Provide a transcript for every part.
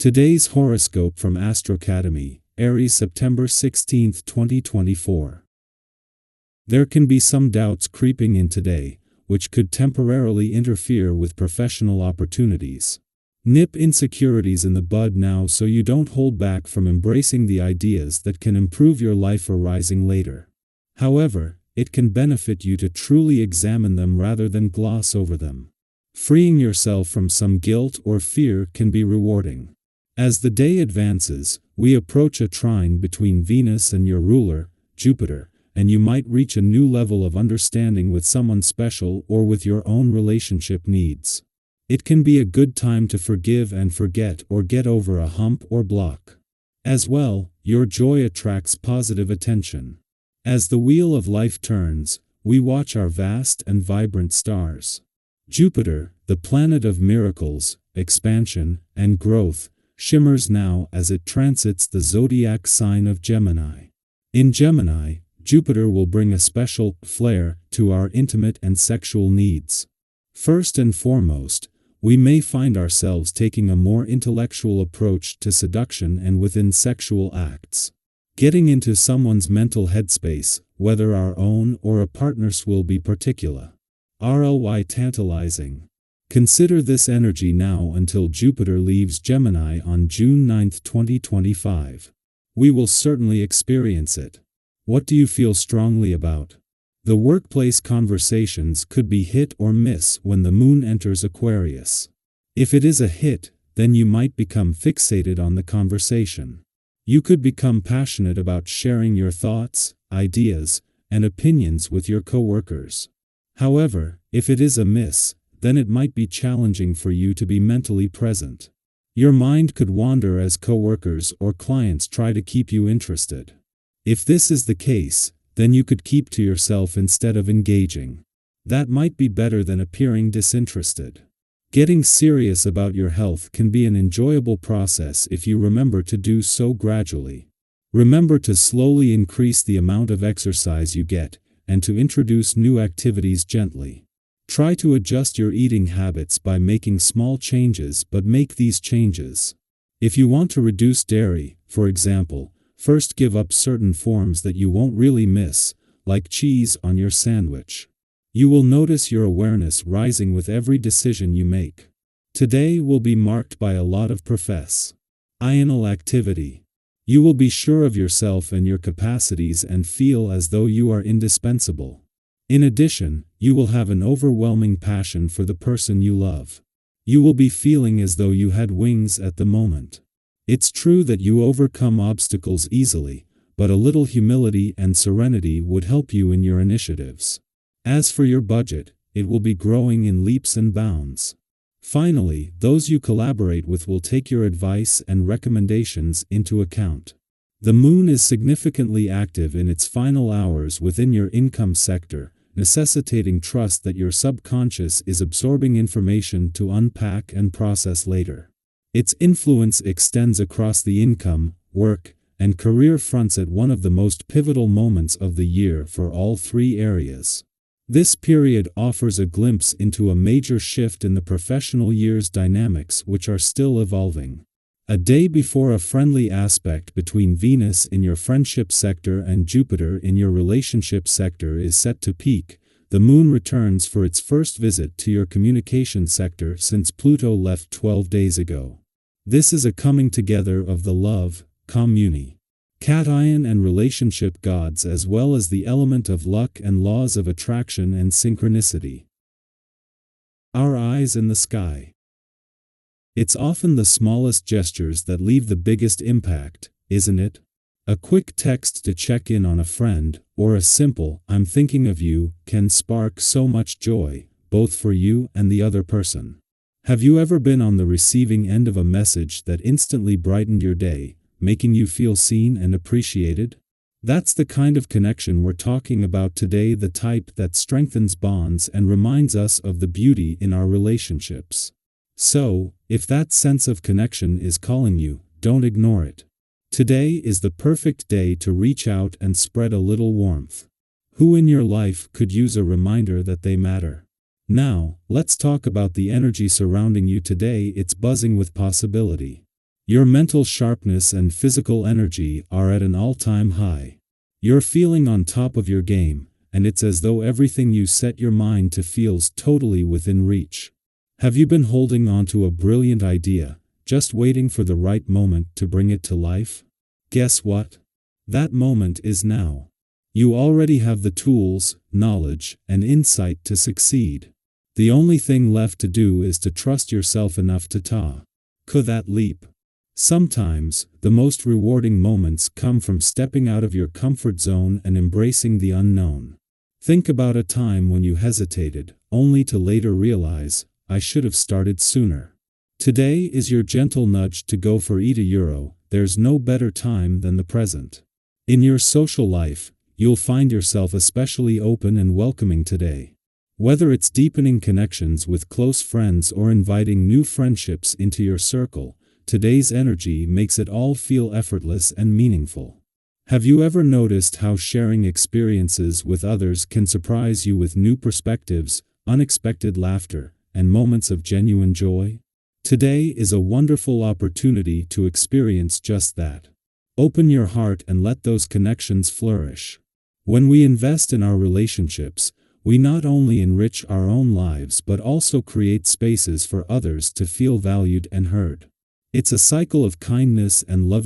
Today's horoscope from Astrocademy, Aries, September 16, 2024. There can be some doubts creeping in today, which could temporarily interfere with professional opportunities. Nip insecurities in the bud now so you don't hold back from embracing the ideas that can improve your life arising later. However, it can benefit you to truly examine them rather than gloss over them. Freeing yourself from some guilt or fear can be rewarding. As the day advances, we approach a trine between Venus and your ruler, Jupiter, and you might reach a new level of understanding with someone special or with your own relationship needs. It can be a good time to forgive and forget or get over a hump or block. As well, your joy attracts positive attention. As the wheel of life turns, we watch our vast and vibrant stars. Jupiter, the planet of miracles, expansion, and growth, shimmers now as it transits the zodiac sign of Gemini. In Gemini, Jupiter will bring a special flair to our intimate and sexual needs. First and foremost, we may find ourselves taking a more intellectual approach to seduction and within sexual acts. Getting into someone's mental headspace, whether our own or a partner's, will be particularly tantalizing. Consider this energy now until Jupiter leaves Gemini on June 9, 2025. We will certainly experience it. What do you feel strongly about? The workplace conversations could be hit or miss when the moon enters Aquarius. If it is a hit, then you might become fixated on the conversation. You could become passionate about sharing your thoughts, ideas, and opinions with your coworkers. However, if it is a miss, then it might be challenging for you to be mentally present. Your mind could wander as coworkers or clients try to keep you interested. If this is the case, then you could keep to yourself instead of engaging. That might be better than appearing disinterested. Getting serious about your health can be an enjoyable process if you remember to do so gradually. Remember to slowly increase the amount of exercise you get, and to introduce new activities gently. Try to adjust your eating habits by making small changes, but make these changes. If you want to reduce dairy, for example, first give up certain forms that you won't really miss, like cheese on your sandwich. You will notice your awareness rising with every decision you make. Today will be marked by a lot of professional activity. You will be sure of yourself and your capacities and feel as though you are indispensable. In addition, you will have an overwhelming passion for the person you love. You will be feeling as though you had wings at the moment. It's true that you overcome obstacles easily, but a little humility and serenity would help you in your initiatives. As for your budget, it will be growing in leaps and bounds. Finally, those you collaborate with will take your advice and recommendations into account. The moon is significantly active in its final hours within your income sector, necessitating trust that your subconscious is absorbing information to unpack and process later. Its influence extends across the income, work, and career fronts at one of the most pivotal moments of the year for all three areas. This period offers a glimpse into a major shift in the professional year's dynamics, which are still evolving. A day before a friendly aspect between Venus in your friendship sector and Jupiter in your relationship sector is set to peak, the moon returns for its first visit to your communication sector since Pluto left 12 days ago. This is a coming together of the love, communication, and relationship gods, as well as the element of luck and laws of attraction and synchronicity. Our eyes in the sky. It's often the smallest gestures that leave the biggest impact, isn't it? A quick text to check in on a friend, or a simple "I'm thinking of you," can spark so much joy, both for you and the other person. Have you ever been on the receiving end of a message that instantly brightened your day, making you feel seen and appreciated? That's the kind of connection we're talking about today, the type that strengthens bonds and reminds us of the beauty in our relationships. So, if that sense of connection is calling you, don't ignore it. Today is the perfect day to reach out and spread a little warmth. Who in your life could use a reminder that they matter? Now, let's talk about the energy surrounding you today. It's buzzing with possibility. Your mental sharpness and physical energy are at an all-time high. You're feeling on top of your game, and it's as though everything you set your mind to feels totally within reach. Have you been holding on to a brilliant idea, just waiting for the right moment to bring it to life? Guess what? That moment is now. You already have the tools, knowledge, and insight to succeed. The only thing left to do is to trust yourself enough to take that leap. Sometimes, the most rewarding moments come from stepping out of your comfort zone and embracing the unknown. Think about a time when you hesitated, only to later realize, I should have started sooner. Today is your gentle nudge to go for €1. There's no better time than the present. In your social life, you'll find yourself especially open and welcoming today. Whether it's deepening connections with close friends or inviting new friendships into your circle, today's energy makes it all feel effortless and meaningful. Have you ever noticed how sharing experiences with others can surprise you with new perspectives, unexpected laughter, and moments of genuine joy? Today is a wonderful opportunity to experience just that. Open your heart and let those connections flourish. When we invest in our relationships, we not only enrich our own lives but also create spaces for others to feel valued and heard. It's a cycle of kindness and love,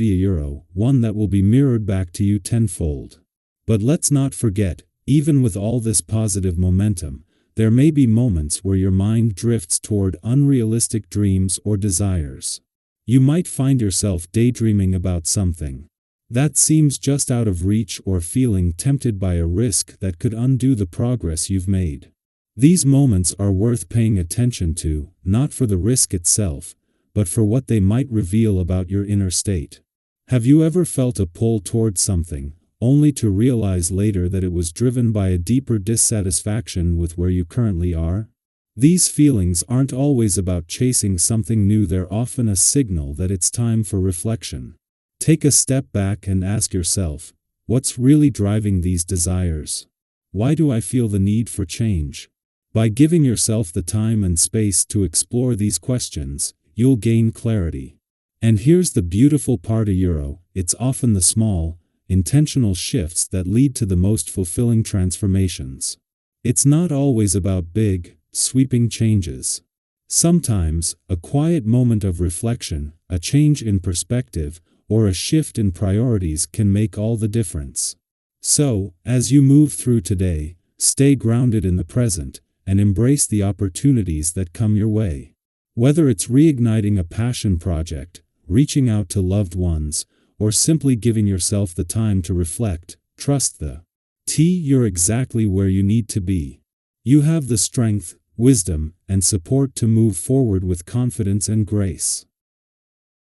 one that will be mirrored back to you tenfold. But let's not forget, even with all this positive momentum, there may be moments where your mind drifts toward unrealistic dreams or desires. You might find yourself daydreaming about something that seems just out of reach or feeling tempted by a risk that could undo the progress you've made. These moments are worth paying attention to, not for the risk itself, but for what they might reveal about your inner state. Have you ever felt a pull toward something, only to realize later that it was driven by a deeper dissatisfaction with where you currently are? These feelings aren't always about chasing something new, they're often a signal that it's time for reflection. Take a step back and ask yourself, what's really driving these desires? Why do I feel the need for change? By giving yourself the time and space to explore these questions, you'll gain clarity. And here's the beautiful part, it's often the small, intentional shifts that lead to the most fulfilling transformations. It's not always about big, sweeping changes. Sometimes, a quiet moment of reflection, a change in perspective, or a shift in priorities can make all the difference. So, as you move through today, stay grounded in the present, and embrace the opportunities that come your way. Whether it's reigniting a passion project, reaching out to loved ones, or simply giving yourself the time to reflect, trust you're exactly where you need to be. You have the strength, wisdom, and support to move forward with confidence and grace.